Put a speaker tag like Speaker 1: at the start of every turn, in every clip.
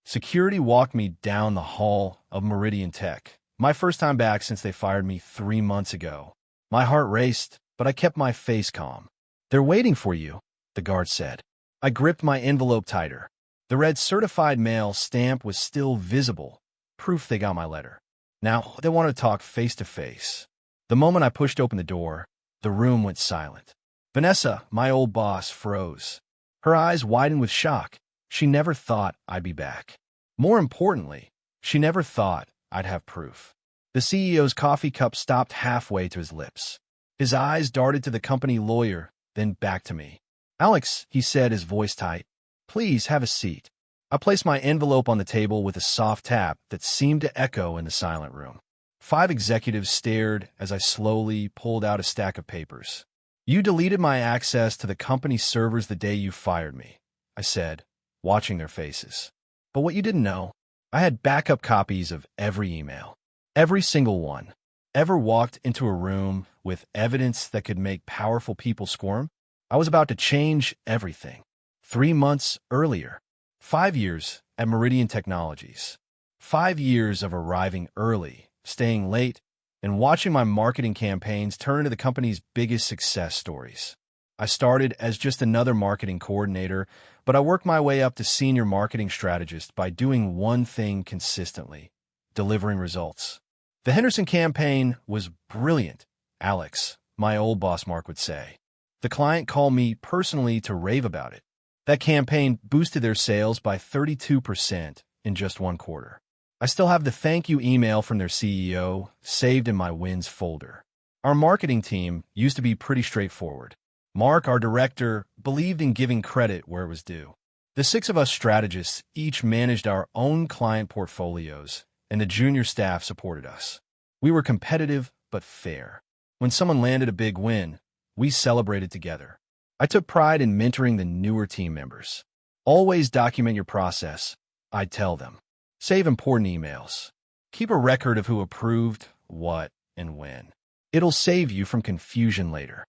Speaker 1: Security walked me down the hall of Meridian Tech. My first time back since they fired me 3 months ago. My heart raced, but I kept my face calm. "They're waiting for you," the guard said. I gripped my envelope tighter. The red certified mail stamp was still visible, proof they got my letter. Now they wanted to talk face to face. The moment I pushed open the door, the room went silent. Vanessa, my old boss, froze. Her eyes widened with shock. She never thought I'd be back. More importantly, she never thought I'd have proof. The CEO's coffee cup stopped halfway to his lips. His eyes darted to the company lawyer, then back to me. "Alex," he said, his voice tight, "please have a seat." I placed my envelope on the table with a soft tap that seemed to echo in the silent room. 5 executives stared as I slowly pulled out a stack of papers. "You deleted my access to the company's servers the day you fired me," I said, watching their faces. "But what you didn't know, I had backup copies of every email. Every single one. Ever walked into a room with evidence that could make powerful people squirm? I was about to change everything. 3 months earlier. 5 years at Meridian Technologies. 5 years of arriving early, staying late, and watching my marketing campaigns turn into the company's biggest success stories. I started as just another marketing coordinator, but I worked my way up to senior marketing strategist by doing one thing consistently: delivering results. The Henderson campaign was brilliant, Alex, my old boss Mark would say. The client called me personally to rave about it. That campaign boosted their sales by 32% in just 1 quarter. I still have the thank you email from their CEO saved in my wins folder. Our marketing team used to be pretty straightforward. Mark, our director, believed in giving credit where it was due. The 6 of us strategists each managed our own client portfolios, and the junior staff supported us. We were competitive but fair. When someone landed a big win, we celebrated together. I took pride in mentoring the newer team members. "Always document your process," I'd tell them. "Save important emails. Keep a record of who approved, what, and when. It'll save you from confusion later."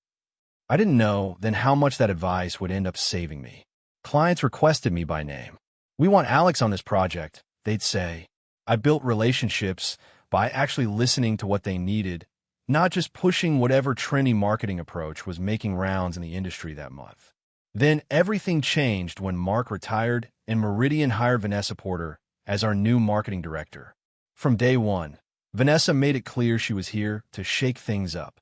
Speaker 1: I didn't know then how much that advice would end up saving me. Clients requested me by name. "We want Alex on this project," they'd say. I built relationships by actually listening to what they needed, not just pushing whatever trendy marketing approach was making rounds in the industry that month. Then everything changed when Mark retired and Meridian hired Vanessa Porter as our new marketing director. From day one, Vanessa made it clear she was here to shake things up.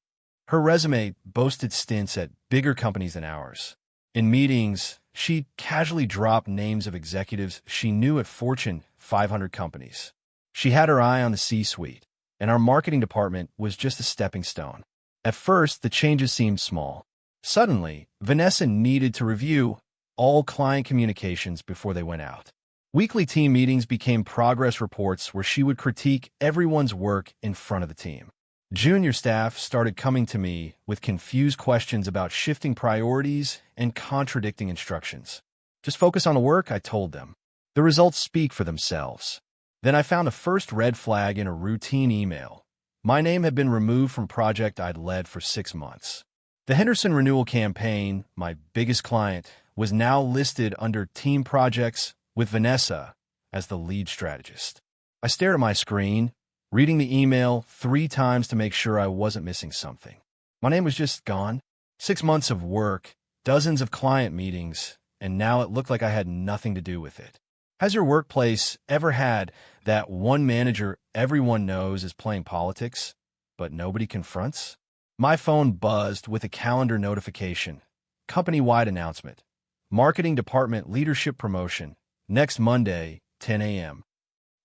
Speaker 1: Her resume boasted stints at bigger companies than ours. In meetings, she casually dropped names of executives she knew at Fortune 500 companies. She had her eye on the C-suite, and our marketing department was just a stepping stone. At first, the changes seemed small. Suddenly, Vanessa needed to review all client communications before they went out. Weekly team meetings became progress reports where she would critique everyone's work in front of the team. Junior staff started coming to me with confused questions about shifting priorities and contradicting instructions. "Just focus on the work," I told them. "The results speak for themselves." Then I found the first red flag in a routine email. My name had been removed from a project I'd led for 6 months. The Henderson renewal campaign, my biggest client, was now listed under team projects with Vanessa as the lead strategist. I stared at my screen, reading the email 3 times to make sure I wasn't missing something. My name was just gone. 6 months of work, dozens of client meetings, and now it looked like I had nothing to do with it. Has your workplace ever had that one manager everyone knows is playing politics, but nobody confronts? My phone buzzed with a calendar notification. Company-wide announcement. Marketing department leadership promotion. Next Monday, 10 a.m.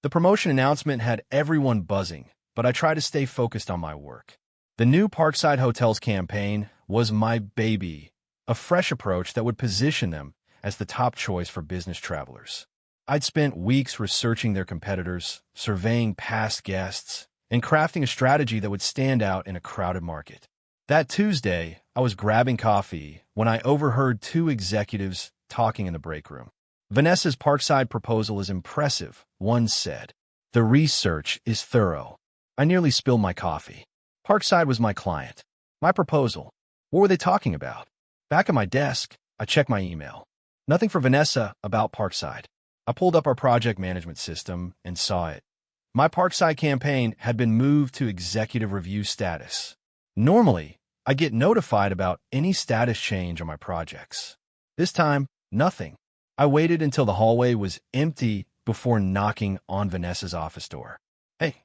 Speaker 1: The promotion announcement had everyone buzzing, but I tried to stay focused on my work. The new Parkside Hotels campaign was my baby, a fresh approach that would position them as the top choice for business travelers. I'd spent weeks researching their competitors, surveying past guests, and crafting a strategy that would stand out in a crowded market. That Tuesday, I was grabbing coffee when I overheard 2 executives talking in the break room. "Vanessa's Parkside proposal is impressive," one said. "The research is thorough." I nearly spilled my coffee. Parkside was my client. My proposal. What were they talking about? Back at my desk, I checked my email. Nothing for Vanessa about Parkside. I pulled up our project management system and saw it. My Parkside campaign had been moved to executive review status. Normally, I get notified about any status change on my projects. This time, nothing. I waited until the hallway was empty before knocking on Vanessa's office door. "Hey,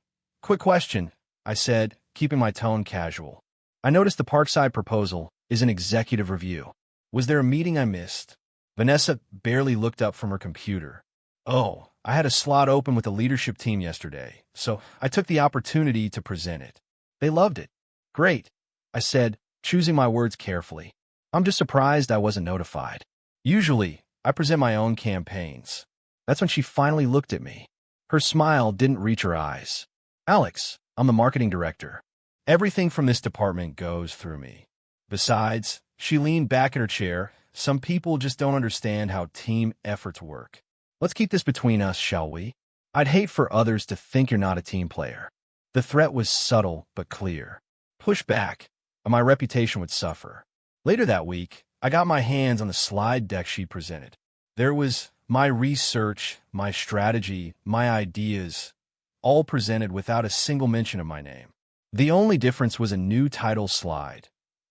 Speaker 1: quick question," I said, keeping my tone casual. "I noticed the Parkside proposal is an executive review. Was there a meeting I missed?" Vanessa barely looked up from her computer. "Oh, I had a slot open with the leadership team yesterday, so I took the opportunity to present it. They loved it." "Great," I said, choosing my words carefully. "I'm just surprised I wasn't notified. Usually, I present my own campaigns." That's when she finally looked at me. Her smile didn't reach her eyes. "Alex, I'm the marketing director. Everything from this department goes through me. Besides," she leaned back in her chair, "some people just don't understand how team efforts work. Let's keep this between us, shall we? I'd hate for others to think you're not a team player." The threat was subtle but clear. Push back, and my reputation would suffer. Later that week, I got my hands on the slide deck she presented. There was my research, my strategy, my ideas, all presented without a single mention of my name. The only difference was a new title slide,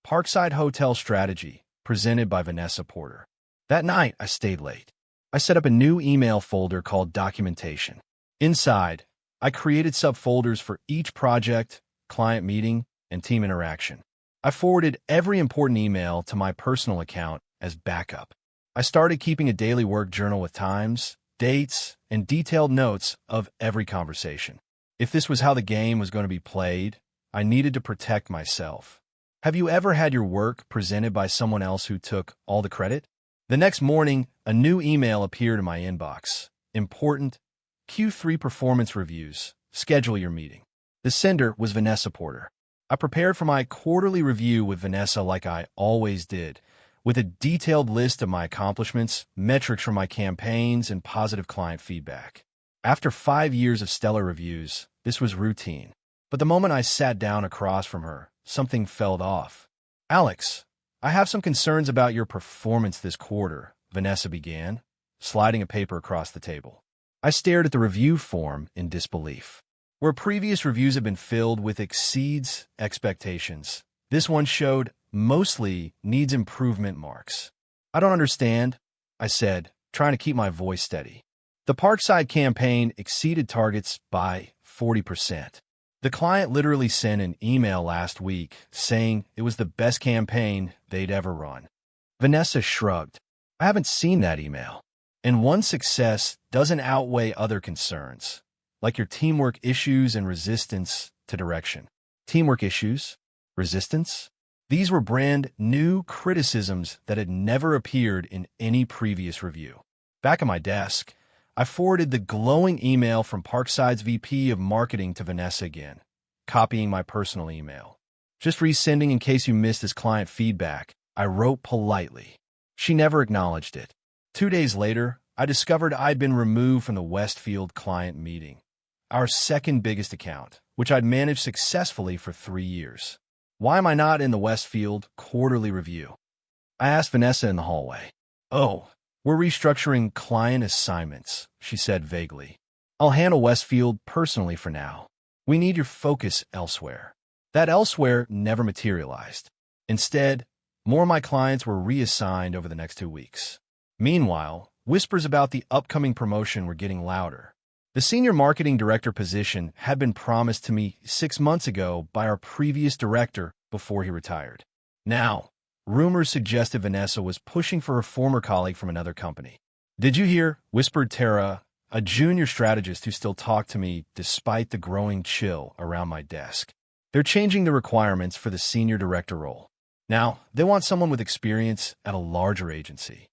Speaker 1: Parkside Hotel Strategy, presented by Vanessa Porter. That night, I stayed late. I set up a new email folder called Documentation. Inside, I created subfolders for each project, client meeting, and team interaction. I forwarded every important email to my personal account as backup. I started keeping a daily work journal with times, dates, and detailed notes of every conversation. If this was how the game was going to be played, I needed to protect myself. Have you ever had your work presented by someone else who took all the credit? The next morning, a new email appeared in my inbox. Important Q3 performance reviews. Schedule your meeting. The sender was Vanessa Porter. I prepared for my quarterly review with Vanessa like I always did, with a detailed list of my accomplishments, metrics from my campaigns, and positive client feedback. After 5 years of stellar reviews, this was routine. But the moment I sat down across from her, something felt off. "Alex, I have some concerns about your performance this quarter," Vanessa began, sliding a paper across the table. I stared at the review form in disbelief. Where previous reviews had been filled with exceeds expectations, this one showed mostly needs improvement marks. "I don't understand," I said, trying to keep my voice steady. "The Parkside campaign exceeded targets by 40%. The client literally sent an email last week saying it was the best campaign they'd ever run." Vanessa shrugged. "I haven't seen that email. And one success doesn't outweigh other concerns, like your teamwork issues and resistance to direction." Teamwork issues? Resistance? These were brand new criticisms that had never appeared in any previous review. Back at my desk, I forwarded the glowing email from Parkside's VP of Marketing to Vanessa again, copying my personal email. "Just resending in case you missed this client feedback," I wrote politely. She never acknowledged it. 2 days later, I discovered I'd been removed from the Westfield client meeting, our second biggest account, which I'd managed successfully for 3 years. Why am I not in the Westfield quarterly review? I asked Vanessa in the hallway. "Oh, we're restructuring client assignments," she said vaguely. "I'll handle Westfield personally for now. We need your focus elsewhere." That elsewhere never materialized. Instead, more of my clients were reassigned over the next 2 weeks. Meanwhile, whispers about the upcoming promotion were getting louder. The senior marketing director position had been promised to me 6 months ago by our previous director before he retired. Now, rumors suggested Vanessa was pushing for a former colleague from another company. "Did you hear?" whispered Tara, a junior strategist who still talked to me despite the growing chill around my desk. "They're changing the requirements for the senior director role. Now, they want someone with experience at a larger agency."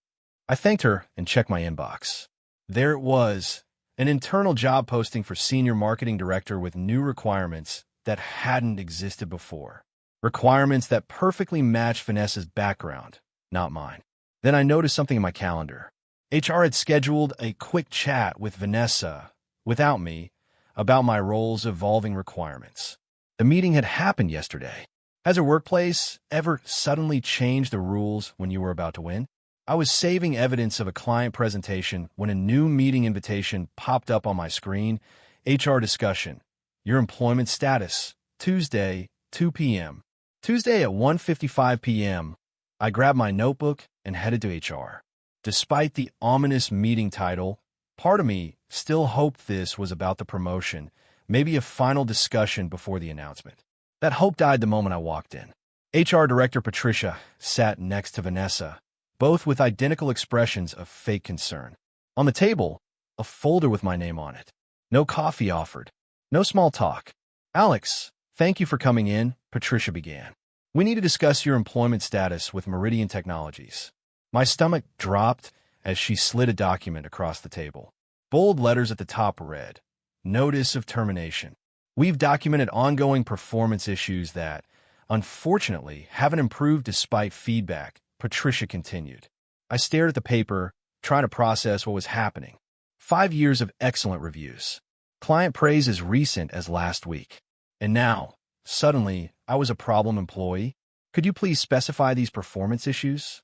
Speaker 1: I thanked her and checked my inbox. There it was, an internal job posting for senior marketing director with new requirements that hadn't existed before. Requirements that perfectly matched Vanessa's background, not mine. Then I noticed something in my calendar. HR had scheduled a quick chat with Vanessa, without me, about my role's evolving requirements. The meeting had happened yesterday. Has a workplace ever suddenly changed the rules when you were about to win? I was saving evidence of a client presentation when a new meeting invitation popped up on my screen. HR discussion. Your employment status. Tuesday, 2 p.m. Tuesday at 1:55 p.m. I grabbed my notebook and headed to HR. Despite the ominous meeting title, part of me still hoped this was about the promotion, maybe a final discussion before the announcement. That hope died the moment I walked in. HR Director Patricia sat next to Vanessa, both with identical expressions of fake concern. On the table, a folder with my name on it. No coffee offered. No small talk. Alex, thank you for coming in, Patricia began. We need to discuss your employment status with Meridian Technologies. My stomach dropped as she slid a document across the table. Bold letters at the top read, Notice of Termination. We've documented ongoing performance issues that, unfortunately, haven't improved despite feedback, Patricia continued. I stared at the paper, trying to process what was happening. 5 years of excellent reviews. Client praise as recent as last week. And now, suddenly, I was a problem employee. Could you please specify these performance issues?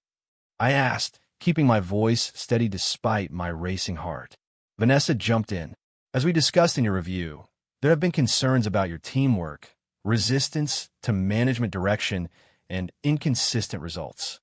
Speaker 1: I asked, keeping my voice steady despite my racing heart. Vanessa jumped in. As we discussed in your review, there have been concerns about your teamwork, resistance to management direction, and inconsistent results.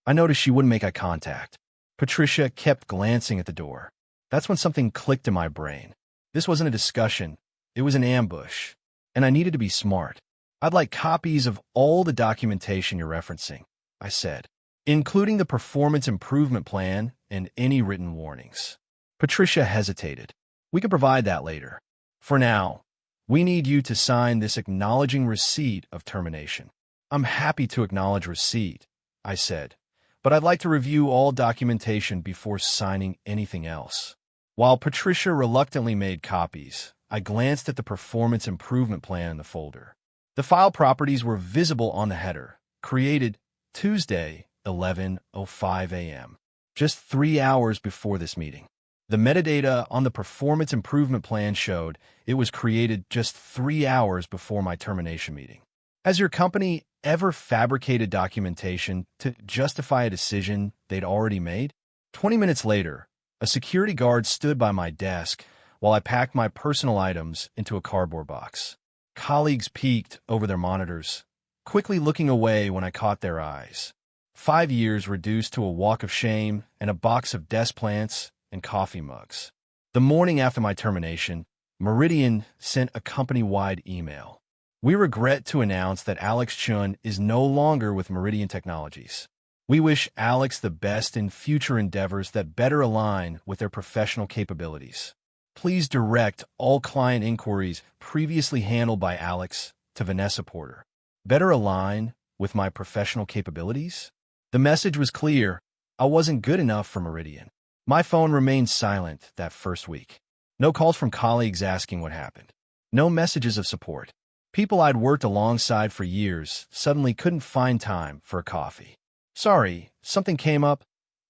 Speaker 1: I noticed she wouldn't make eye contact. Patricia kept glancing at the door. That's when something clicked in my brain. This wasn't a discussion. It was an ambush. And I needed to be smart. I'd like copies of all the documentation you're referencing, I said, including the performance improvement plan and any written warnings. Patricia hesitated. We can provide that later. For now, we need you to sign this acknowledging receipt of termination. I'm happy to acknowledge receipt, I said, but I'd like to review all documentation before signing anything else. While Patricia reluctantly made copies, I glanced at the performance improvement plan in the folder. The file properties were visible on the header, created Tuesday, 11:05 a.m., just 3 hours before this meeting. The metadata on the performance improvement plan showed it was created just 3 hours before my termination meeting. Has your company ever fabricated documentation to justify a decision they'd already made? 20 minutes later, a security guard stood by my desk while I packed my personal items into a cardboard box. Colleagues peeked over their monitors, quickly looking away when I caught their eyes. 5 years reduced to a walk of shame and a box of desk plants and coffee mugs. The morning after my termination, Meridian sent a company-wide email. We regret to announce that Alex Chun is no longer with Meridian Technologies. We wish Alex the best in future endeavors that better align with their professional capabilities. Please direct all client inquiries previously handled by Alex to Vanessa Porter. Better align with my professional capabilities? The message was clear. I wasn't good enough for Meridian. My phone remained silent that first week. No calls from colleagues asking what happened. No messages of support. People I'd worked alongside for years suddenly couldn't find time for a coffee. Sorry, something came up.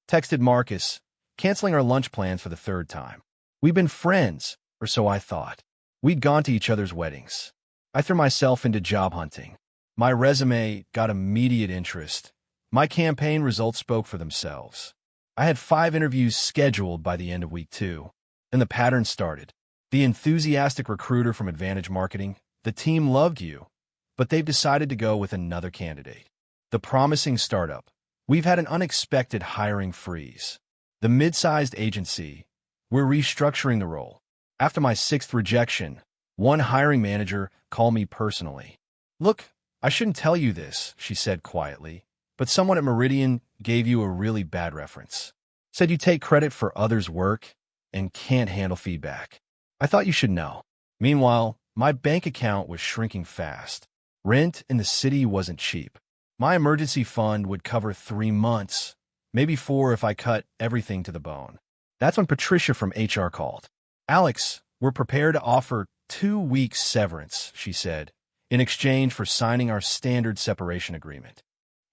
Speaker 1: Texted Marcus, canceling our lunch plans for the 3rd time. We'd been friends, or so I thought. We'd gone to each other's weddings. I threw myself into job hunting. My resume got immediate interest. My campaign results spoke for themselves. I had 5 interviews scheduled by the end of week 2. Then the pattern started. The enthusiastic recruiter from Advantage Marketing, the team loved you, but they've decided to go with another candidate. The promising startup, we've had an unexpected hiring freeze. The mid-sized agency, we're restructuring the role. After my 6th rejection, one hiring manager called me personally. Look, I shouldn't tell you this, she said quietly, but someone at Meridian gave you a really bad reference. Said you take credit for others' work and can't handle feedback. I thought you should know. Meanwhile, my bank account was shrinking fast. Rent in the city wasn't cheap. My emergency fund would cover 3 months, maybe 4 if I cut everything to the bone. That's when Patricia from HR called. Alex, we're prepared to offer 2 weeks severance, she said, in exchange for signing our standard separation agreement.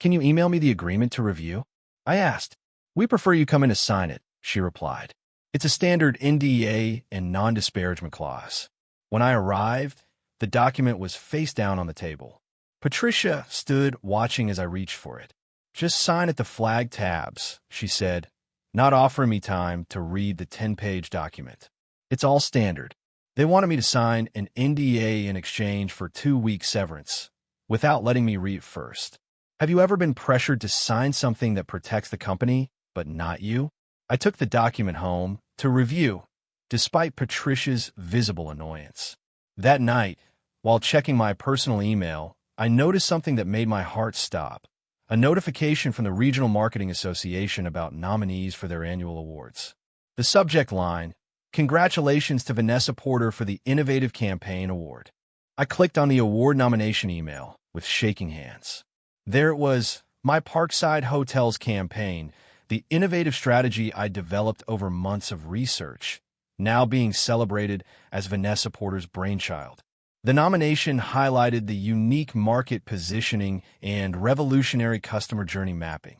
Speaker 1: Can you email me the agreement to review? I asked. We prefer you come in to sign it, she replied. It's a standard NDA and non-disparagement clause. When I arrived, the document was face down on the table. Patricia stood watching as I reached for it. Just sign at the flag tabs, she said, not offering me time to read the 10-page document. It's all standard. They wanted me to sign an NDA in exchange for 2 weeks severance, without letting me read it first. Have you ever been pressured to sign something that protects the company, but not you? I took the document home to review, despite Patricia's visible annoyance. That night, while checking my personal email, I noticed something that made my heart stop. A notification from the Regional Marketing Association about nominees for their annual awards. The subject line, "Congratulations to Vanessa Porter for the Innovative Campaign Award." I clicked on the award nomination email with shaking hands. There it was, my Parkside Hotels campaign, the innovative strategy I developed over months of research, now being celebrated as Vanessa Porter's brainchild. The nomination highlighted the unique market positioning and revolutionary customer journey mapping,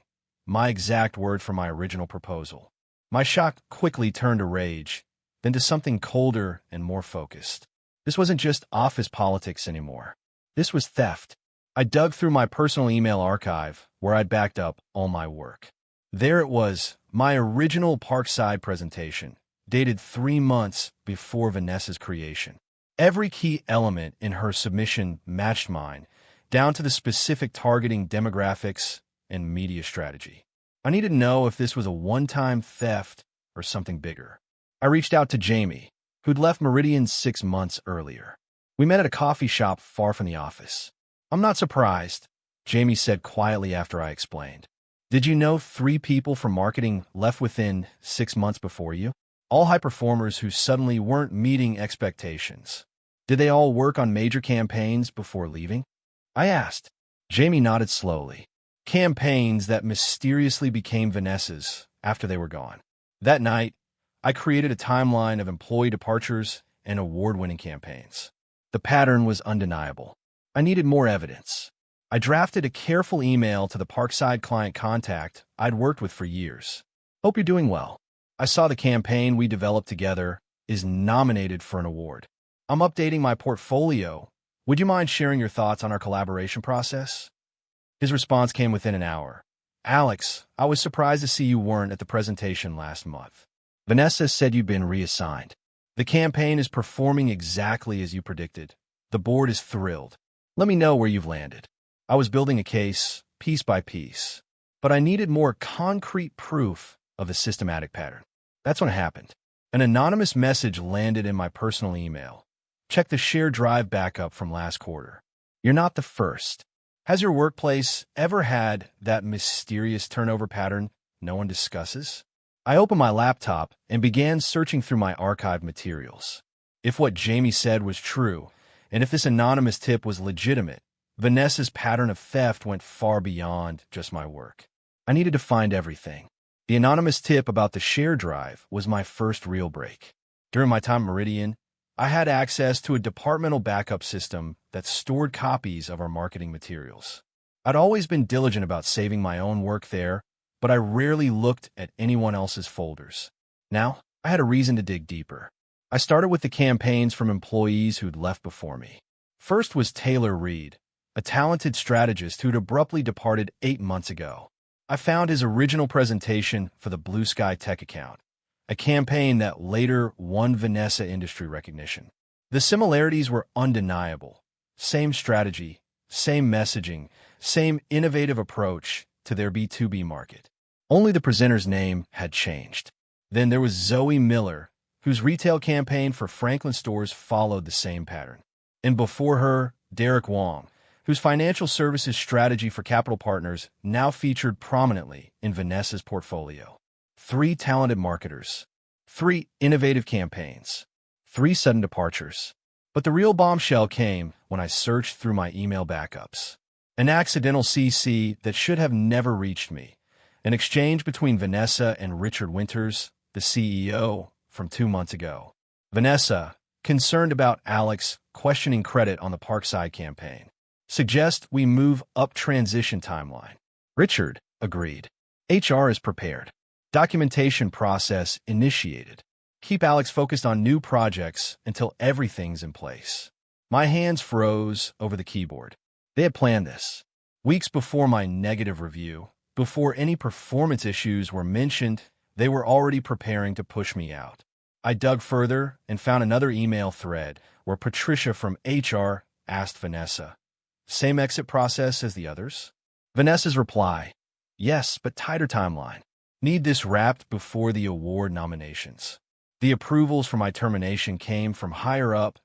Speaker 1: my exact word for my original proposal. My shock quickly turned to rage, then to something colder and more focused. This wasn't just office politics anymore. This was theft. I dug through my personal email archive, where I'd backed up all my work. There it was, my original Parkside presentation, dated 3 months before Vanessa's creation. Every key element in her submission matched mine, down to the specific targeting demographics and media strategy. I needed to know if this was a one-time theft or something bigger. I reached out to Jamie, who'd left Meridian 6 months earlier. We met at a coffee shop far from the office. "I'm not surprised," Jamie said quietly after I explained. "Did you know 3 people from marketing left within 6 months before you? All high performers who suddenly weren't meeting expectations. Did they all work on major campaigns before leaving?" I asked. Jamie nodded slowly. Campaigns that mysteriously became Vanessa's after they were gone. That night, I created a timeline of employee departures and award-winning campaigns. The pattern was undeniable. I needed more evidence. I drafted a careful email to the Parkside client contact I'd worked with for years. "Hope you're doing well. I saw the campaign we developed together is nominated for an award. I'm updating my portfolio. Would you mind sharing your thoughts on our collaboration process?" His response came within an hour. "Alex, I was surprised to see you weren't at the presentation last month. Vanessa said you'd been reassigned. The campaign is performing exactly as you predicted. The board is thrilled. Let me know where you've landed." I was building a case, piece by piece, but I needed more concrete proof of a systematic pattern. That's when it happened. An anonymous message landed in my personal email. "Check the shared drive backup from last quarter. You're not the first. Has your workplace ever had that mysterious turnover pattern no one discusses?" I opened my laptop and began searching through my archived materials. If what Jamie said was true, and if this anonymous tip was legitimate, Vanessa's pattern of theft went far beyond just my work. I needed to find everything. The anonymous tip about the share drive was my first real break. During my time at Meridian, I had access to a departmental backup system that stored copies of our marketing materials. I'd always been diligent about saving my own work there, but I rarely looked at anyone else's folders. Now, I had a reason to dig deeper. I started with the campaigns from employees who'd left before me. First was Taylor Reed, a talented strategist who'd abruptly departed 8 months ago. I found his original presentation for the Blue Sky Tech account, a campaign that later won Vanessa industry recognition. The similarities were undeniable. Same strategy, same messaging, same innovative approach to their B2B market. Only the presenter's name had changed. Then there was Zoe Miller, whose retail campaign for Franklin stores followed the same pattern. And before her, Derek Wong, whose financial services strategy for capital partners now featured prominently in Vanessa's portfolio. 3 talented marketers, 3 innovative campaigns, 3 sudden departures. But the real bombshell came when I searched through my email backups. An accidental CC that should have never reached me. An exchange between Vanessa and Richard Winters, the CEO, from 2 months ago. Vanessa, concerned about Alex questioning credit on the Parkside campaign. "Suggest we move up transition timeline." Richard agreed. "HR is prepared. Documentation process initiated. Keep Alex focused on new projects until everything's in place." My hands froze over the keyboard. They had planned this. Weeks before my negative review, Before any performance issues were mentioned, they were already preparing to push me out. I dug further and found another email thread where Patricia from HR asked Vanessa, "Same exit process as the others?" Vanessa's reply, "Yes, but tighter timeline. Need this wrapped before the award nominations." The approvals for my termination came from higher up,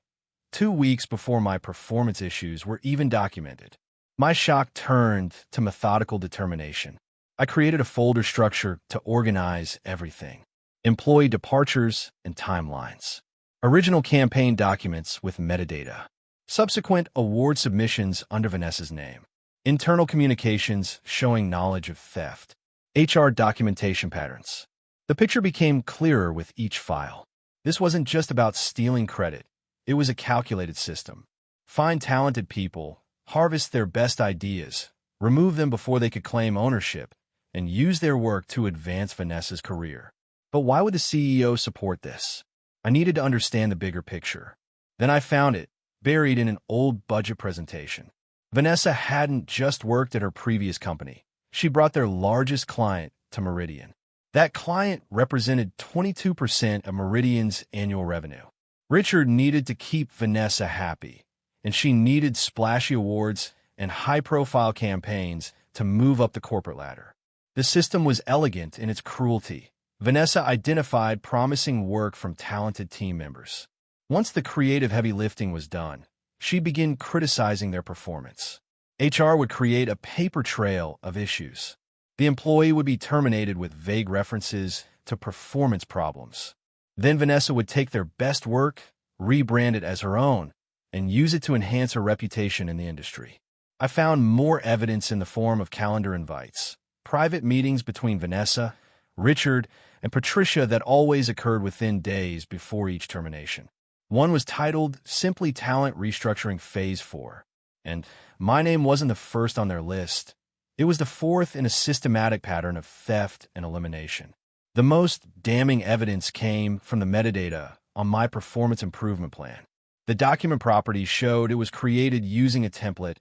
Speaker 1: 2 weeks before my performance issues were even documented. My shock turned to methodical determination. I created a folder structure to organize everything: employee departures and timelines, original campaign documents with metadata, subsequent award submissions under Vanessa's name, internal communications showing knowledge of theft, HR documentation patterns. The picture became clearer with each file. This wasn't just about stealing credit. It was a calculated system. Find talented people, harvest their best ideas, remove them before they could claim ownership, and use their work to advance Vanessa's career. But why would the CEO support this? I needed to understand the bigger picture. Then I found it, buried in an old budget presentation. Vanessa hadn't just worked at her previous company. She brought their largest client to Meridian. That client represented 22% of Meridian's annual revenue. Richard needed to keep Vanessa happy, and she needed splashy awards and high-profile campaigns to move up the corporate ladder. The system was elegant in its cruelty. Vanessa identified promising work from talented team members. Once the creative heavy lifting was done, she began criticizing their performance. HR would create a paper trail of issues. The employee would be terminated with vague references to performance problems. Then Vanessa would take their best work, rebrand it as her own, and use it to enhance her reputation in the industry. I found more evidence in the form of calendar invites, private meetings between Vanessa, Richard, and Patricia that always occurred within days before each termination. One was titled simply Talent Restructuring Phase 4, and my name wasn't the first on their list. It was the fourth in a systematic pattern of theft and elimination. The most damning evidence came from the metadata on my performance improvement plan. The document property showed it was created using a template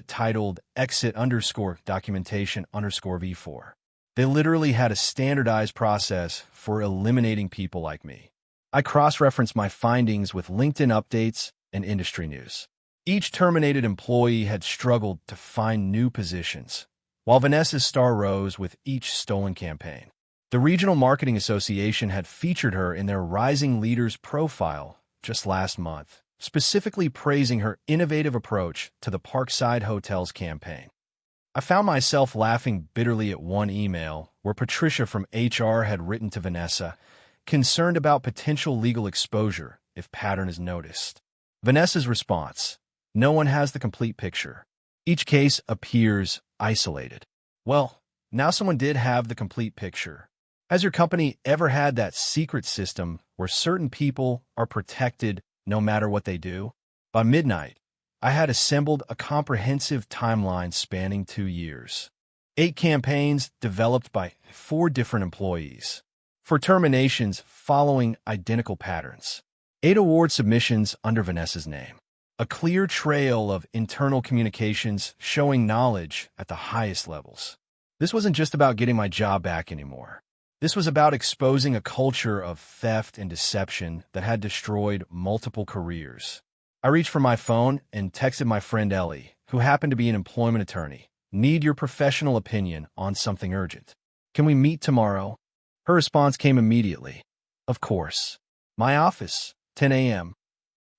Speaker 1: titled exit_documentation_V4. They literally had a standardized process for eliminating people like me. I cross-referenced my findings with LinkedIn updates and industry news. Each terminated employee had struggled to find new positions, while Vanessa's star rose with each stolen campaign. The Regional Marketing Association had featured her in their Rising Leaders profile just last month, specifically praising her innovative approach to the Parkside Hotel's campaign. I found myself laughing bitterly at one email where Patricia from HR had written to Vanessa, concerned about potential legal exposure if pattern is noticed. Vanessa's response: "No one has the complete picture. Each case appears isolated." Well, now someone did have the complete picture. Has your company ever had that secret system where certain people are protected no matter what they do? By midnight, I had assembled a comprehensive timeline spanning 2 years. 8 campaigns developed by 4 different employees. For terminations following identical patterns. 8 award submissions under Vanessa's name. A clear trail of internal communications showing knowledge at the highest levels. This wasn't just about getting my job back anymore. This was about exposing a culture of theft and deception that had destroyed multiple careers. I reached for my phone and texted my friend Ellie, who happened to be an employment attorney. "Need your professional opinion on something urgent. Can we meet tomorrow?" Her response came immediately. "Of course. My office, 10 a.m.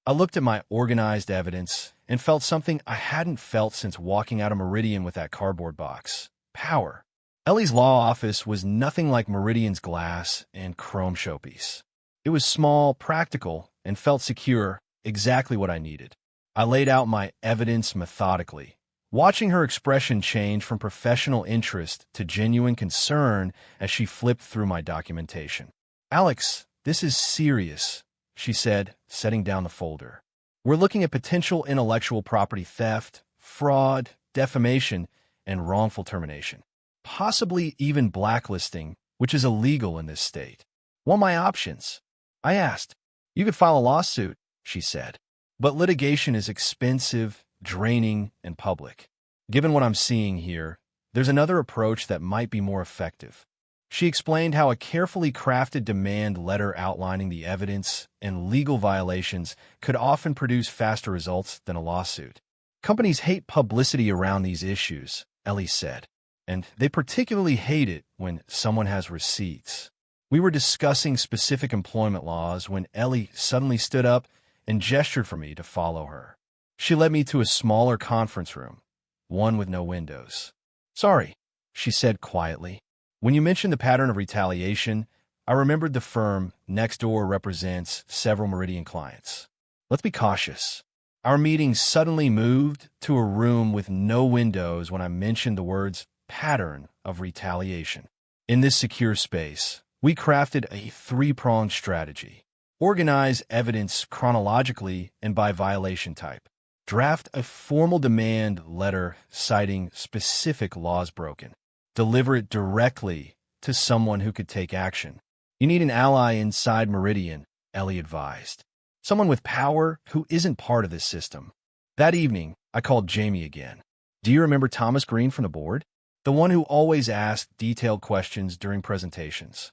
Speaker 1: I looked at my organized evidence and felt something I hadn't felt since walking out of Meridian with that cardboard box. Power. Ellie's law office was nothing like Meridian's glass and chrome showpiece. It was small, practical, and felt secure, exactly what I needed. I laid out my evidence methodically, watching her expression change from professional interest to genuine concern as she flipped through my documentation. "Alex, this is serious," she said, setting down the folder. "We're looking at potential intellectual property theft, fraud, defamation, and wrongful termination. Possibly even blacklisting, which is illegal in this state. Want my options?" I asked. "You could file a lawsuit," she said. "But litigation is expensive, draining, and public. Given what I'm seeing here, there's another approach that might be more effective. She explained how a carefully crafted demand letter outlining the evidence and legal violations could often produce faster results than a lawsuit. Companies hate publicity around these issues, Ellie said, and they particularly hate it when someone has receipts. We were discussing specific employment laws when Ellie suddenly stood up and gestured for me to follow her. She led me to a smaller conference room, one with no windows. "Sorry," she said quietly. "When you mentioned the pattern of retaliation, I remembered the firm next door represents several Meridian clients. Let's be cautious." Our meeting suddenly moved to a room with no windows when I mentioned the words pattern of retaliation. In this secure space, we crafted a three-pronged strategy. Organize evidence chronologically and by violation type. Draft a formal demand letter citing specific laws broken. Deliver it directly to someone who could take action. You need an ally inside Meridian, Ellie advised. Someone with power who isn't part of this system. That evening, I called Jamie again. "Do you remember Thomas Green from the board? The one who always asked detailed questions during presentations.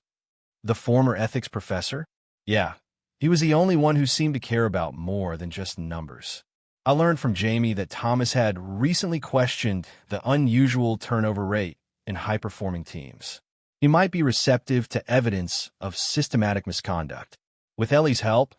Speaker 1: The former ethics professor?" "Yeah, he was the only one who seemed to care about more than just numbers." I learned from Jamie that Thomas had recently questioned the unusual turnover rate in high-performing teams. He might be receptive to evidence of systematic misconduct. With Ellie's help,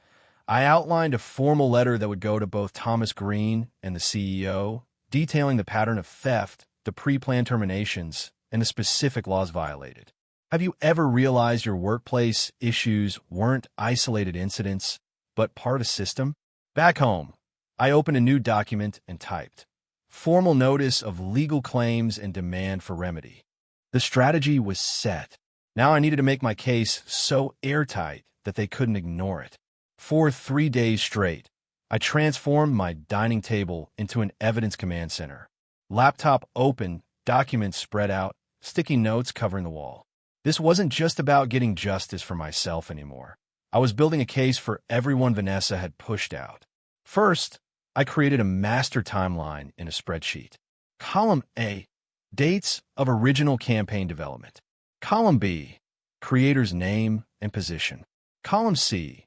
Speaker 1: I outlined a formal letter that would go to both Thomas Green and the CEO, detailing the pattern of theft, the pre-planned terminations, and the specific laws violated. Have you ever realized your workplace issues weren't isolated incidents, but part of a system? Back home, I opened a new document and typed formal notice of legal claims and demand for remedy. The strategy was set. Now I needed to make my case so airtight that they couldn't ignore it. For 3 days straight, I transformed my dining table into an evidence command center. Laptop open, documents spread out, sticky notes covering the wall. This wasn't just about getting justice for myself anymore. I was building a case for everyone Vanessa had pushed out. First, I created a master timeline in a spreadsheet. Column A, dates of original campaign development. Column B, creator's name and position. Column C,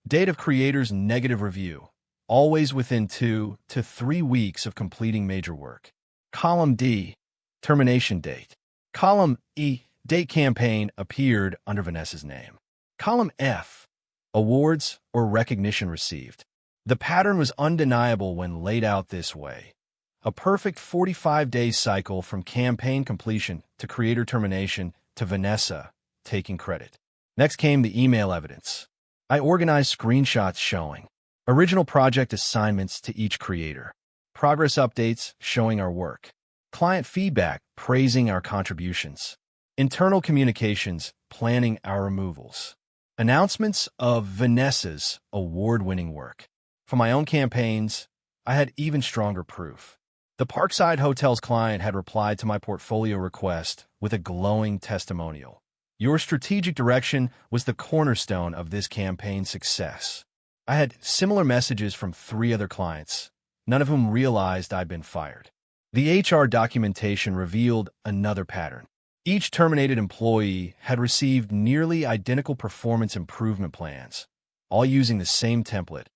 Speaker 1: date of creator's negative review, always within 2 to 3 weeks of completing major work. Column D, termination date. Column E, date campaign appeared under Vanessa's name. Column F, awards or recognition received. The pattern was undeniable when laid out this way. A perfect 45-day cycle from campaign completion to creator termination to Vanessa taking credit. Next came the email evidence. I organized screenshots showing original project assignments to each creator, progress updates showing our work, client feedback praising our contributions, internal communications planning our removals, announcements of Vanessa's award-winning work. For my own campaigns, I had even stronger proof. The Parkside Hotel's client had replied to my portfolio request with a glowing testimonial. "Your strategic direction was the cornerstone of this campaign's success." I had similar messages from 3 other clients, none of whom realized I'd been fired. The HR documentation revealed another pattern. Each terminated employee had received nearly identical performance improvement plans, all using the same template,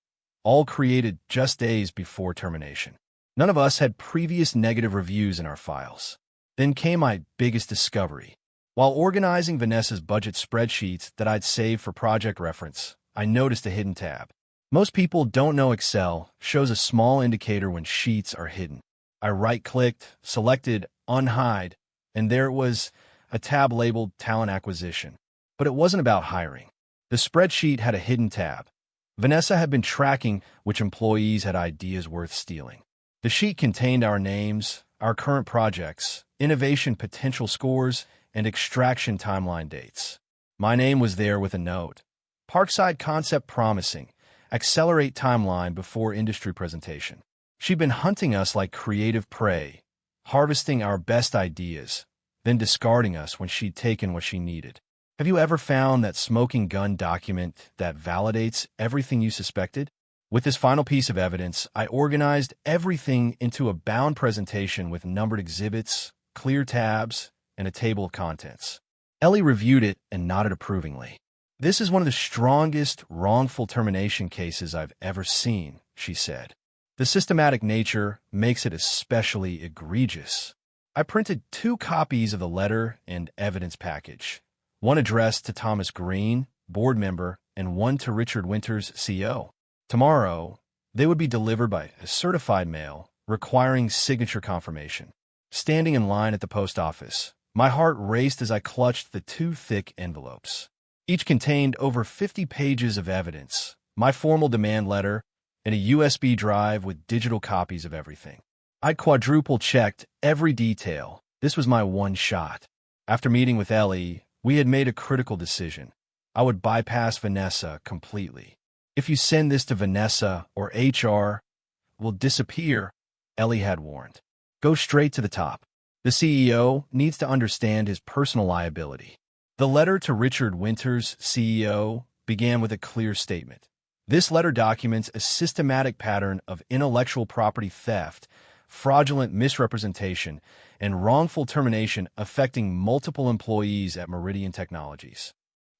Speaker 1: all created just days before termination. None of us had previous negative reviews in our files. Then came my biggest discovery. While organizing Vanessa's budget spreadsheets that I'd saved for project reference, I noticed a hidden tab. Most people don't know Excel shows a small indicator when sheets are hidden. I right-clicked, selected Unhide, and there it was, a tab labeled Talent Acquisition. But it wasn't about hiring. The spreadsheet had a hidden tab. Vanessa had been tracking which employees had ideas worth stealing. The sheet contained our names, our current projects, innovation potential scores, and extraction timeline dates. My name was there with a note. Parkside concept promising. Accelerate timeline before industry presentation. She'd been hunting us like creative prey, harvesting our best ideas, then discarding us when she'd taken what she needed. Have you ever found that smoking gun document that validates everything you suspected? With this final piece of evidence, I organized everything into a bound presentation with numbered exhibits, clear tabs, and a table of contents. Ellie reviewed it and nodded approvingly. "This is one of the strongest wrongful termination cases I've ever seen," she said. "The systematic nature makes it especially egregious." I printed 2 copies of the letter and evidence package, one addressed to Thomas Green, board member, and one to Richard Winters, CEO. Tomorrow, they would be delivered by a certified mail requiring signature confirmation. Standing in line at the post office, my heart raced as I clutched the 2 thick envelopes. Each contained over 50 pages of evidence, my formal demand letter, and a USB drive with digital copies of everything. I'd quadruple-checked every detail. This was my one shot. After meeting with Ellie, we had made a critical decision. I would bypass Vanessa completely. "If you send this to Vanessa or HR, will disappear," Ellie had warned. "Go straight to the top. The CEO needs to understand his personal liability." The letter to Richard Winters, CEO, began with a clear statement. This letter documents a systematic pattern of intellectual property theft, fraudulent misrepresentation, and wrongful termination affecting multiple employees at Meridian Technologies.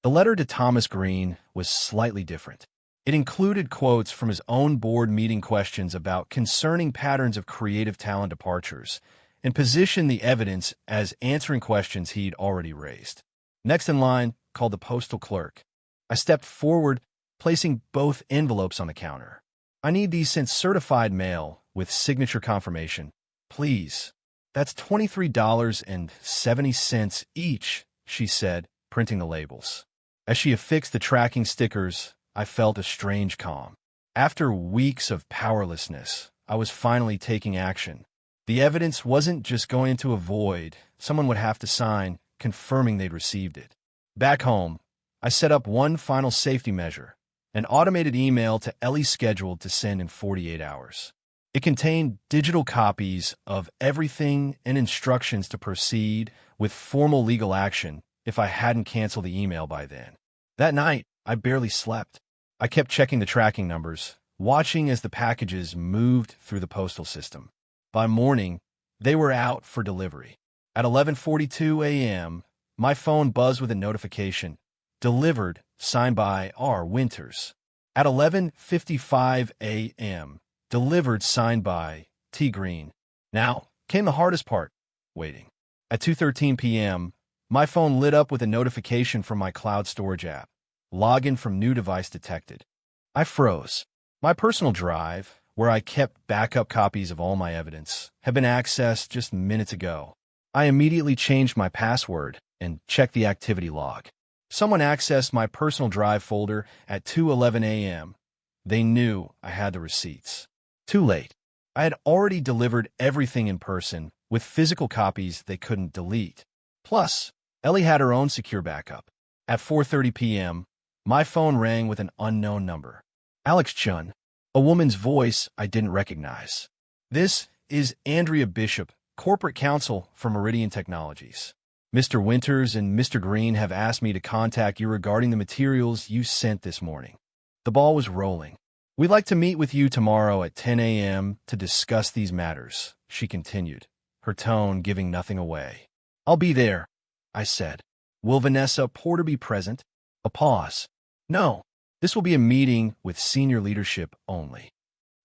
Speaker 1: The letter to Thomas Green was slightly different. It included quotes from his own board meeting questions about concerning patterns of creative talent departures, and positioned the evidence as answering questions he'd already raised. Next in line, called the postal clerk. I stepped forward, placing both envelopes on the counter. "I need these sent certified mail with signature confirmation, please." "That's $23.70 each," she said, printing the labels. As she affixed the tracking stickers, I felt a strange calm. After weeks of powerlessness, I was finally taking action. The evidence wasn't just going into a void. Someone would have to sign, confirming they'd received it. Back home, I set up one final safety measure, an automated email to Ellie scheduled to send in 48 hours. It contained digital copies of everything and instructions to proceed with formal legal action if I hadn't canceled the email by then. That night, I barely slept. I kept checking the tracking numbers, watching as the packages moved through the postal system. By morning, they were out for delivery. At 11:42 a.m., my phone buzzed with a notification. "Delivered, signed by R. Winters." At 11:55 a.m., "Delivered, signed by T. Green." Now came the hardest part, waiting. At 2:13 p.m., my phone lit up with a notification from my cloud storage app. "Login from new device detected." I froze. My personal drive, where I kept backup copies of all my evidence, had been accessed just minutes ago. I immediately changed my password and checked the activity log. Someone accessed my personal drive folder at 2:11 a.m. They knew I had the receipts. Too late. I had already delivered everything in person, with physical copies they couldn't delete. Plus, Ellie had her own secure backup. At 4:30 p.m., my phone rang with an unknown number. Alex Chun, a woman's voice I didn't recognize. "This is Andrea Bishop, corporate counsel for Meridian Technologies. Mr. Winters and Mr. Green have asked me to contact you regarding the materials you sent this morning." The ball was rolling. "We'd like to meet with you tomorrow at 10 a.m. to discuss these matters," she continued, her tone giving nothing away. "I'll be there," I said. "Will Vanessa Porter be present?" A pause. "No, this will be a meeting with senior leadership only."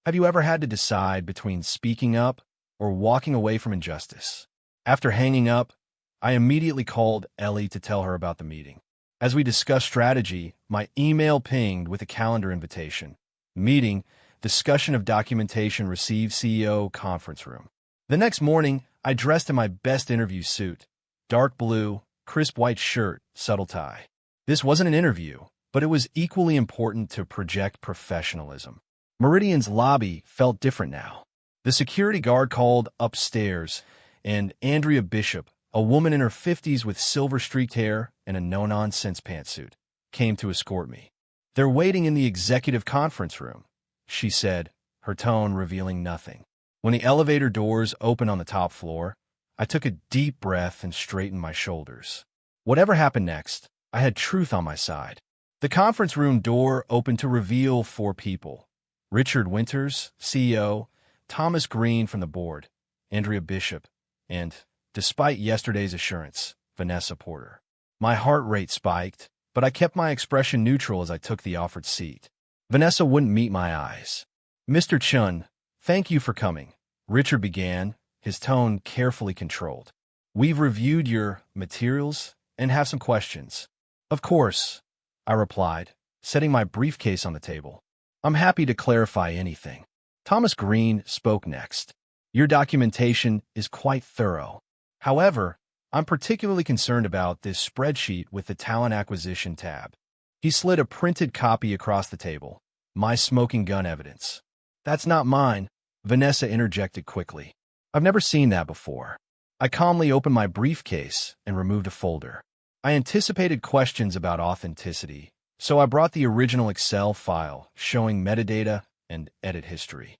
Speaker 1: Have you ever had to decide between speaking up or walking away from injustice? After hanging up, I immediately called Ellie to tell her about the meeting. As we discussed strategy, my email pinged with a calendar invitation. Meeting, discussion of documentation received CEO conference room. The next morning, I dressed in my best interview suit, dark blue, crisp white shirt, subtle tie. This wasn't an interview, but it was equally important to project professionalism. Meridian's lobby felt different now. The security guard called upstairs, and Andrea Bishop, a woman in her 50s with silver-streaked hair and a no-nonsense pantsuit, came to escort me. "They're waiting in the executive conference room," she said, her tone revealing nothing. When the elevator doors opened on the top floor, I took a deep breath and straightened my shoulders. Whatever happened next, I had truth on my side. The conference room door opened to reveal 4 people. Richard Winters, CEO, Thomas Green from the board, Andrea Bishop, and despite yesterday's assurance, Vanessa Porter. My heart rate spiked, but I kept my expression neutral as I took the offered seat. Vanessa wouldn't meet my eyes. Mr. Chun, thank you for coming, Richard began, his tone carefully controlled. We've reviewed your materials and have some questions. Of course, I replied, setting my briefcase on the table. I'm happy to clarify anything. Thomas Green spoke next. Your documentation is quite thorough. However, I'm particularly concerned about this spreadsheet with the talent acquisition tab. He slid a printed copy across the table. My smoking gun evidence. That's not mine, Vanessa interjected quickly. I've never seen that before. I calmly opened my briefcase and removed a folder. I anticipated questions about authenticity, so I brought the original Excel file showing metadata and edit history.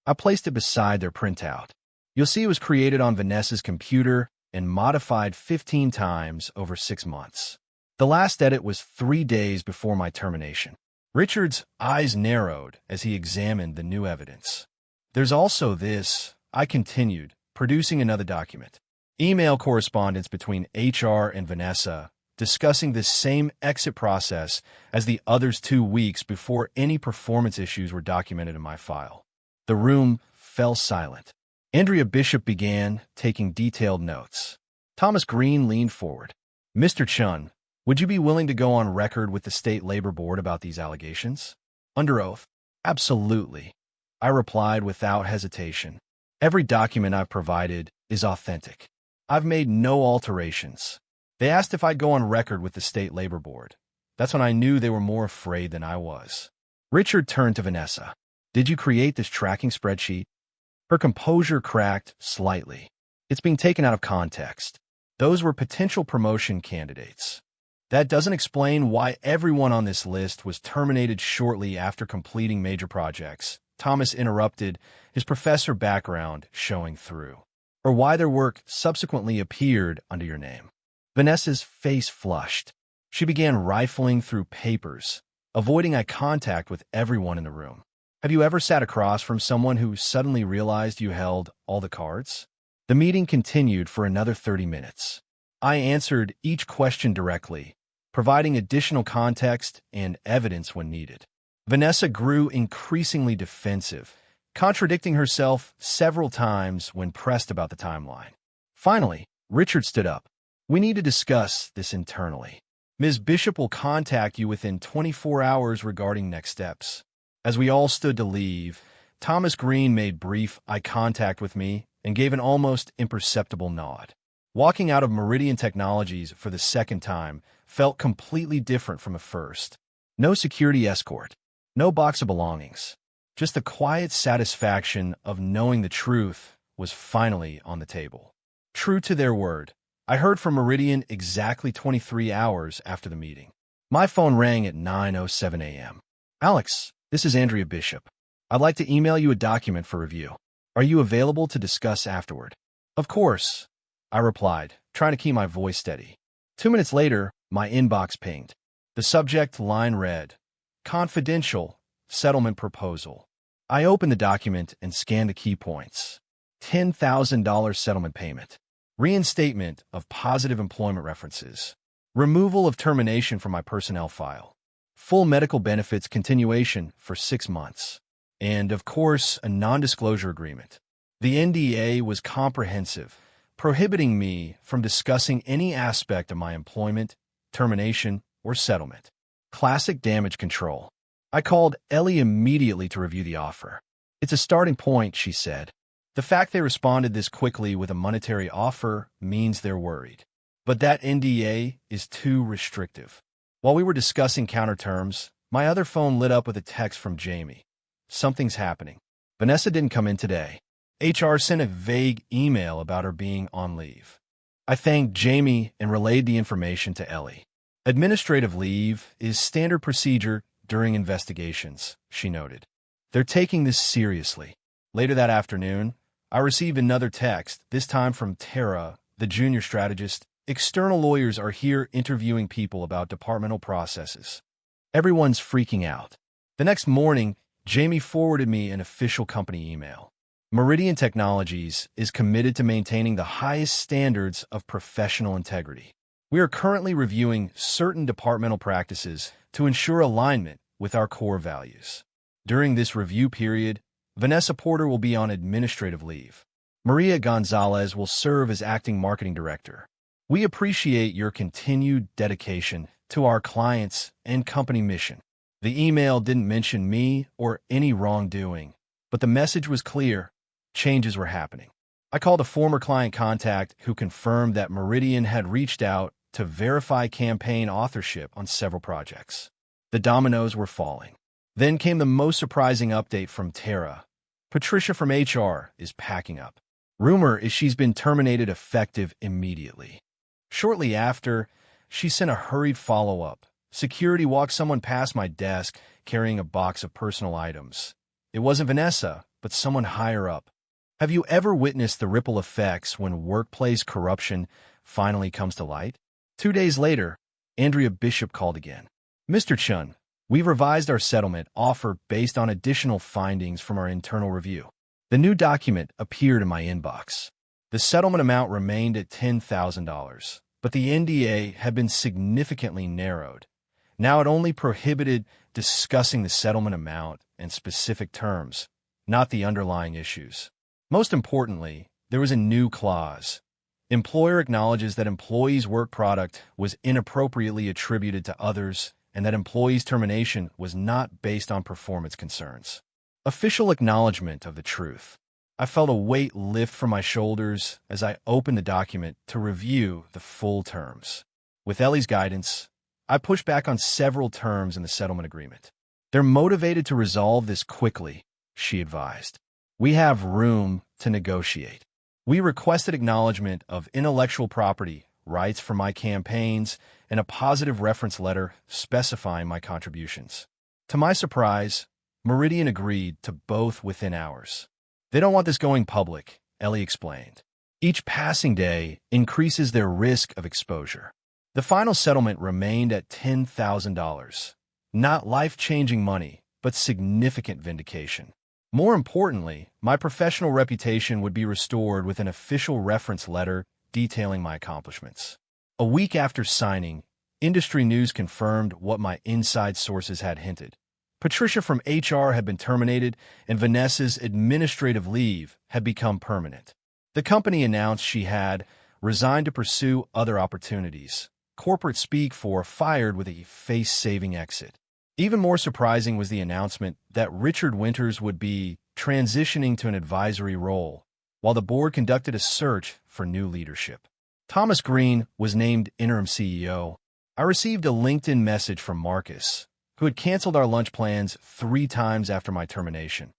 Speaker 1: I placed it beside their printout. You'll see it was created on Vanessa's computer and modified 15 times over 6 months. The last edit was 3 days before my termination. Richard's eyes narrowed as he examined the new evidence. There's also this, I continued, producing another document. Email correspondence between HR and Vanessa, discussing this same exit process as the others 2 weeks before any performance issues were documented in my file. The room fell silent. Andrea Bishop began taking detailed notes. Thomas Green leaned forward. Mr. Chun, would you be willing to go on record with the State Labor Board about these allegations? Under oath. Absolutely. I replied without hesitation. Every document I've provided is authentic. I've made no alterations. They asked if I'd go on record with the State Labor Board. That's when I knew they were more afraid than I was. Richard turned to Vanessa. Did you create this tracking spreadsheet? Her composure cracked slightly. It's being taken out of context. Those were potential promotion candidates. That doesn't explain why everyone on this list was terminated shortly after completing major projects, Thomas interrupted, his professor background showing through. Or why their work subsequently appeared under your name. Vanessa's face flushed. She began rifling through papers, avoiding eye contact with everyone in the room. Have you ever sat across from someone who suddenly realized you held all the cards? The meeting continued for another 30 minutes. I answered each question directly, providing additional context and evidence when needed. Vanessa grew increasingly defensive, contradicting herself several times when pressed about the timeline. Finally, Richard stood up. We need to discuss this internally. Ms. Bishop will contact you within 24 hours regarding next steps. As we all stood to leave, Thomas Green made brief eye contact with me and gave an almost imperceptible nod. Walking out of Meridian Technologies for the second time felt completely different from the first. No security escort, no box of belongings, just the quiet satisfaction of knowing the truth was finally on the table. True to their word, I heard from Meridian exactly 23 hours after the meeting. My phone rang at 9:07 a.m. Alex, this is Andrea Bishop. I'd like to email you a document for review. Are you available to discuss afterward? Of course, I replied, trying to keep my voice steady. 2 minutes later, my inbox pinged. The subject line read, Confidential Settlement Proposal. I opened the document and scanned the key points. $10,000 settlement payment. Reinstatement of positive employment references. Removal of termination from my personnel file. Full medical benefits continuation for 6 months. And, of course, a non-disclosure agreement. The NDA was comprehensive, prohibiting me from discussing any aspect of my employment, termination, or settlement. Classic damage control. I called Ellie immediately to review the offer. It's a starting point, she said. The fact they responded this quickly with a monetary offer means they're worried. But that NDA is too restrictive. While we were discussing counterterms, my other phone lit up with a text from Jamie. Something's happening. Vanessa didn't come in today. HR sent a vague email about her being on leave. I thanked Jamie and relayed the information to Ellie. Administrative leave is standard procedure during investigations, she noted. They're taking this seriously. Later that afternoon, I received another text, this time from Tara, the junior strategist. External lawyers are here interviewing people about departmental processes. Everyone's freaking out. The next morning, Jamie forwarded me an official company email. Meridian Technologies is committed to maintaining the highest standards of professional integrity. We are currently reviewing certain departmental practices to ensure alignment with our core values. During this review period, Vanessa Porter will be on administrative leave. Maria Gonzalez will serve as acting marketing director. We appreciate your continued dedication to our clients and company mission. The email didn't mention me or any wrongdoing, but the message was clear. Changes were happening. I called a former client contact who confirmed that Meridian had reached out to verify campaign authorship on several projects. The dominoes were falling. Then came the most surprising update from Tara. Patricia from HR is packing up. Rumor is she's been terminated effective immediately. Shortly after, she sent a hurried follow-up. Security walked someone past my desk carrying a box of personal items. It wasn't Vanessa, but someone higher up. Have you ever witnessed the ripple effects when workplace corruption finally comes to light? 2 days later, Andrea Bishop called again. Mr. Chun, we've revised our settlement offer based on additional findings from our internal review. The new document appeared in my inbox. The settlement amount remained at $10,000, but the NDA had been significantly narrowed. Now it only prohibited discussing the settlement amount and specific terms, not the underlying issues. Most importantly, there was a new clause. Employer acknowledges that employees' work product was inappropriately attributed to others and that employees' termination was not based on performance concerns. Official acknowledgement of the truth. I felt a weight lift from my shoulders as I opened the document to review the full terms. With Ellie's guidance, I pushed back on several terms in the settlement agreement. They're motivated to resolve this quickly, she advised. We have room to negotiate. We requested acknowledgement of intellectual property rights for my campaigns and a positive reference letter specifying my contributions. To my surprise, Meridian agreed to both within hours. They don't want this going public, Ellie explained. Each passing day increases their risk of exposure. The final settlement remained at $10,000. Not life-changing money, but significant vindication. More importantly, my professional reputation would be restored with an official reference letter detailing my accomplishments. A week after signing, industry news confirmed what my inside sources had hinted. Patricia from HR had been terminated, and Vanessa's administrative leave had become permanent. The company announced she had resigned to pursue other opportunities. Corporate speak for fired with a face-saving exit. Even more surprising was the announcement that Richard Winters would be transitioning to an advisory role, while the board conducted a search for new leadership. Thomas Green was named interim CEO. I received a LinkedIn message from Marcus, who had canceled our lunch plans 3 times after my termination.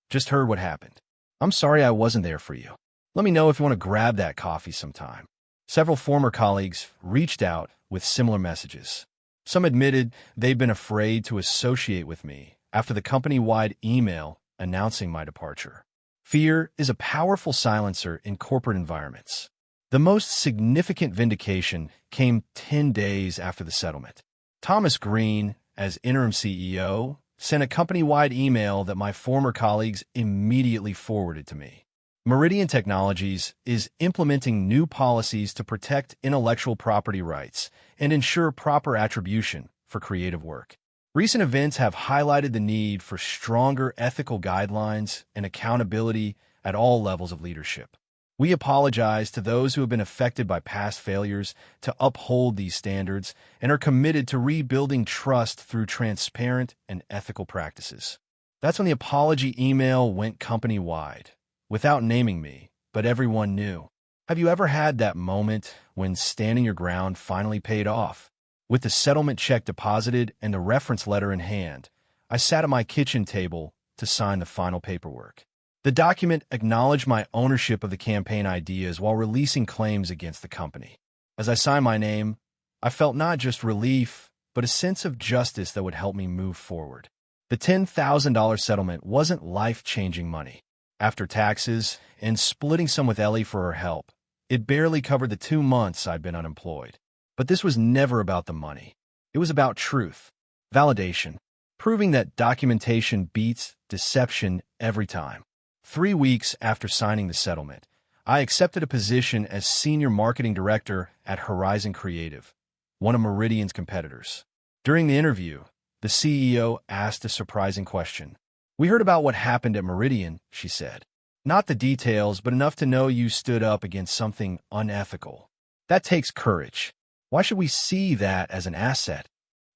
Speaker 1: Just heard what happened. I'm sorry I wasn't there for you. Let me know if you want to grab that coffee sometime. Several former colleagues reached out with similar messages. Some admitted they'd been afraid to associate with me after the company-wide email announcing my departure. Fear is a powerful silencer in corporate environments. The most significant vindication came 10 days after the settlement. Thomas Green, as interim CEO, sent a company-wide email that my former colleagues immediately forwarded to me. Meridian Technologies is implementing new policies to protect intellectual property rights and ensure proper attribution for creative work. Recent events have highlighted the need for stronger ethical guidelines and accountability at all levels of leadership. We apologize to those who have been affected by past failures to uphold these standards and are committed to rebuilding trust through transparent and ethical practices. That's when the apology email went company-wide, without naming me, but everyone knew. Have you ever had that moment when standing your ground finally paid off? With the settlement check deposited and the reference letter in hand, I sat at my kitchen table to sign the final paperwork. The document acknowledged my ownership of the campaign ideas while releasing claims against the company. As I signed my name, I felt not just relief, but a sense of justice that would help me move forward. The $10,000 settlement wasn't life-changing money. After taxes and splitting some with Ellie for her help, it barely covered the 2 months I'd been unemployed. But this was never about the money. It was about truth, validation, proving that documentation beats deception every time. 3 weeks after signing the settlement, I accepted a position as Senior Marketing Director at Horizon Creative, one of Meridian's competitors. During the interview, the CEO asked a surprising question. "We heard about what happened at Meridian," she said. "Not the details, but enough to know you stood up against something unethical. That takes courage. Why should we see that as an asset?"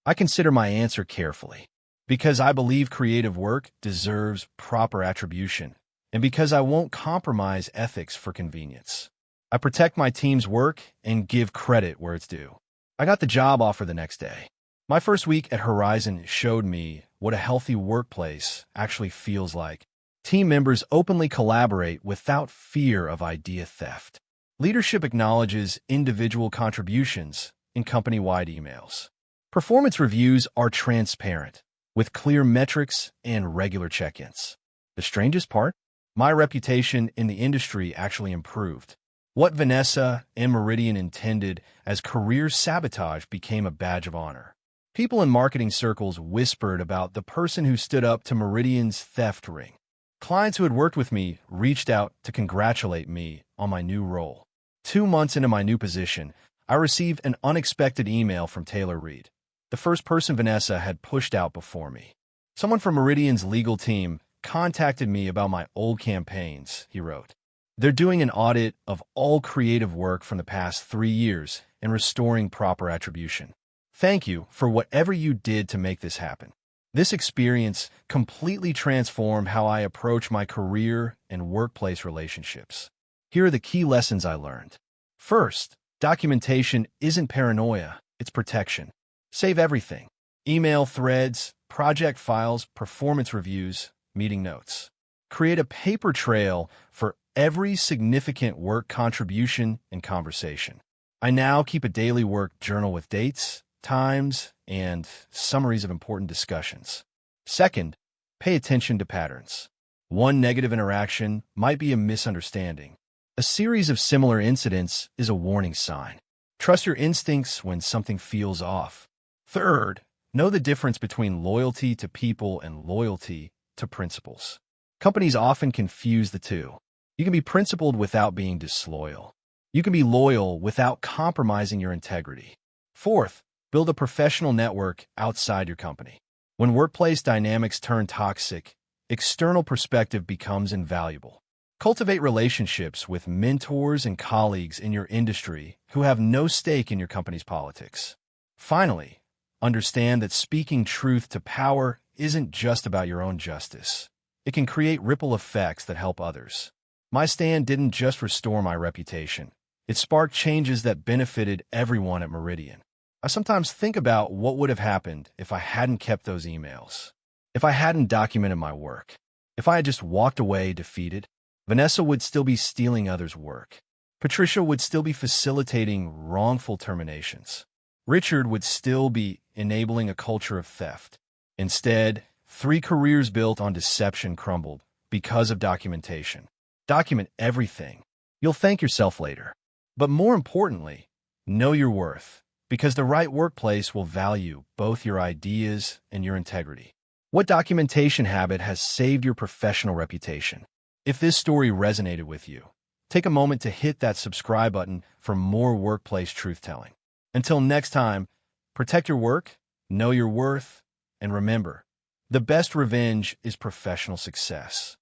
Speaker 1: I consider my answer carefully. Because I believe creative work deserves proper attribution, and because I won't compromise ethics for convenience. I protect my team's work and give credit where it's due. I got the job offer the next day. My first week at Horizon showed me what a healthy workplace actually feels like. Team members openly collaborate without fear of idea theft. Leadership acknowledges individual contributions in company-wide emails. Performance reviews are transparent, with clear metrics and regular check-ins. The strangest part? My reputation in the industry actually improved. What Vanessa and Meridian intended as career sabotage became a badge of honor. People in marketing circles whispered about the person who stood up to Meridian's theft ring. Clients who had worked with me reached out to congratulate me on my new role. 2 months into my new position, I received an unexpected email from Taylor Reed, the first person Vanessa had pushed out before me. Someone from Meridian's legal team contacted me about my old campaigns, he wrote. They're doing an audit of all creative work from the past 3 years and restoring proper attribution. Thank you for whatever you did to make this happen. This experience completely transformed how I approach my career and workplace relationships. Here are the key lessons I learned. First, documentation isn't paranoia, it's protection. Save everything. Email threads, project files, performance reviews, meeting notes. Create a paper trail for every significant work contribution and conversation. I now keep a daily work journal with dates, times, and summaries of important discussions. Second, pay attention to patterns. One negative interaction might be a misunderstanding. A series of similar incidents is a warning sign. Trust your instincts when something feels off. Third, know the difference between loyalty to people and loyalty to principles. Companies often confuse the two. You can be principled without being disloyal. You can be loyal without compromising your integrity. Fourth, build a professional network outside your company. When workplace dynamics turn toxic, external perspective becomes invaluable. Cultivate relationships with mentors and colleagues in your industry who have no stake in your company's politics. Finally, understand that speaking truth to power isn't just about your own justice. It can create ripple effects that help others. My stand didn't just restore my reputation. It sparked changes that benefited everyone at Meridian. I sometimes think about what would have happened if I hadn't kept those emails, if I hadn't documented my work, if I had just walked away defeated. Vanessa would still be stealing others' work. Patricia would still be facilitating wrongful terminations. Richard would still be enabling a culture of theft. Instead, 3 careers built on deception crumbled because of documentation. Document everything. You'll thank yourself later. But more importantly, know your worth, because the right workplace will value both your ideas and your integrity. What documentation habit has saved your professional reputation? If this story resonated with you, take a moment to hit that subscribe button for more workplace truth-telling. Until next time, protect your work, know your worth, and remember, the best revenge is professional success.